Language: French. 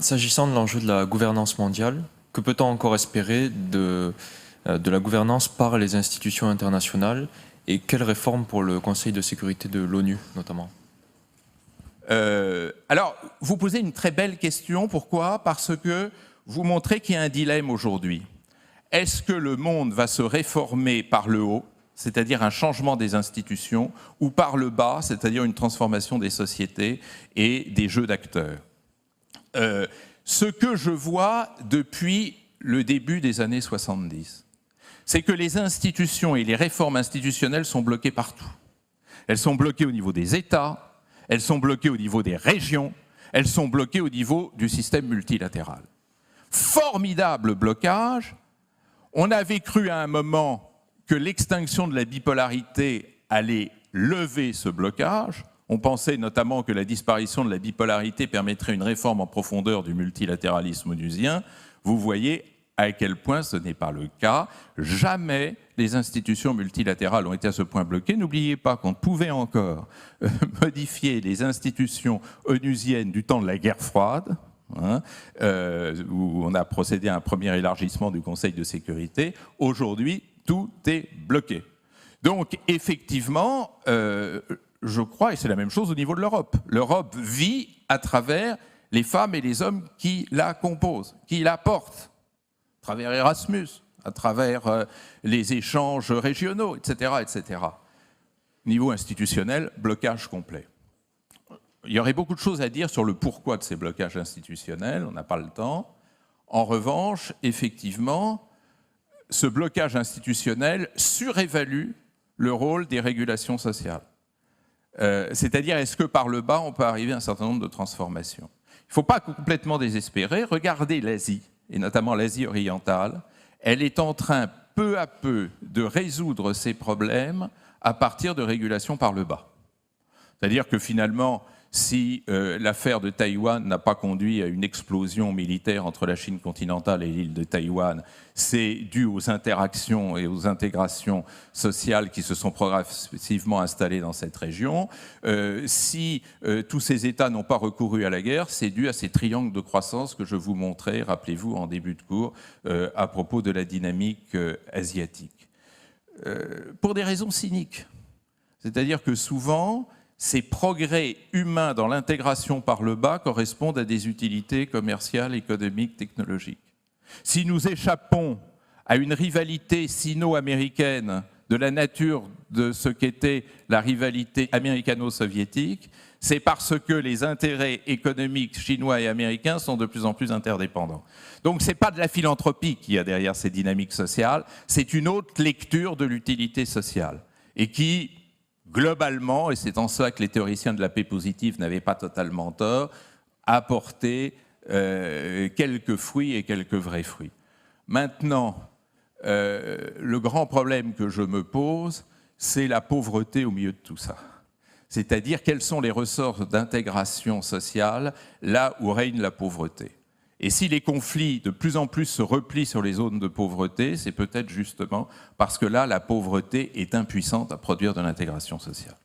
S'agissant de l'enjeu de la gouvernance mondiale, que peut-on encore espérer de la gouvernance par les institutions internationales et quelles réformes pour le Conseil de sécurité de l'ONU notamment? Alors, vous posez une très belle question. Pourquoi? Parce que vous montrez qu'il y a un dilemme aujourd'hui. Est-ce que le monde va se réformer par le haut, c'est-à-dire un changement des institutions, ou par le bas, c'est-à-dire une transformation des sociétés et des jeux d'acteurs? Ce que je vois depuis le début des années 70, c'est que les institutions et les réformes institutionnelles sont bloquées partout. Elles sont bloquées au niveau des États, elles sont bloquées au niveau des régions, elles sont bloquées au niveau du système multilatéral. Formidable blocage. On avait cru à un moment que l'extinction de la bipolarité allait lever ce blocage. On pensait notamment que la disparition de la bipolarité permettrait une réforme en profondeur du multilatéralisme onusien. Vous voyez à quel point ce n'est pas le cas. Jamais les institutions multilatérales ont été à ce point bloquées. N'oubliez pas qu'on pouvait encore modifier les institutions onusiennes du temps de la guerre froide, où on a procédé à un premier élargissement du Conseil de sécurité. Aujourd'hui, tout est bloqué. Donc, effectivement, je crois, et c'est la même chose au niveau de l'Europe. L'Europe vit à travers les femmes et les hommes qui la composent, qui la portent, à travers Erasmus, à travers les échanges régionaux, etc., etc. Niveau institutionnel, blocage complet. Il y aurait beaucoup de choses à dire sur le pourquoi de ces blocages institutionnels, on n'a pas le temps. En revanche, effectivement, ce blocage institutionnel surévalue le rôle des régulations sociales. C'est-à-dire, est-ce que par le bas, on peut arriver à un certain nombre de transformations? Il ne faut pas complètement désespérer. Regardez l'Asie, et notamment l'Asie orientale. Elle est en train, peu à peu, de résoudre ses problèmes à partir de régulations par le bas. C'est-à-dire que finalement, si l'affaire de Taïwan n'a pas conduit à une explosion militaire entre la Chine continentale et l'île de Taïwan, c'est dû aux interactions et aux intégrations sociales qui se sont progressivement installées dans cette région. Si tous ces États n'ont pas recouru à la guerre, c'est dû à ces triangles de croissance que je vous montrais, rappelez-vous, en début de cours, à propos de la dynamique asiatique. Pour des raisons cyniques. C'est-à-dire que souvent, ces progrès humains dans l'intégration par le bas correspondent à des utilités commerciales, économiques, technologiques. Si nous échappons à une rivalité sino-américaine de la nature de ce qu'était la rivalité américano-soviétique, c'est parce que les intérêts économiques chinois et américains sont de plus en plus interdépendants. Donc ce n'est pas de la philanthropie qu'il y a derrière ces dynamiques sociales, c'est une autre lecture de l'utilité sociale et qui, globalement, et c'est en ça que les théoriciens de la paix positive n'avaient pas totalement tort, apporter quelques fruits et quelques vrais fruits. Maintenant, le grand problème que je me pose, c'est la pauvreté au milieu de tout ça. C'est-à-dire quels sont les ressorts d'intégration sociale là où règne la pauvreté. Et si les conflits de plus en plus se replient sur les zones de pauvreté, c'est peut-être justement parce que là, la pauvreté est impuissante à produire de l'intégration sociale.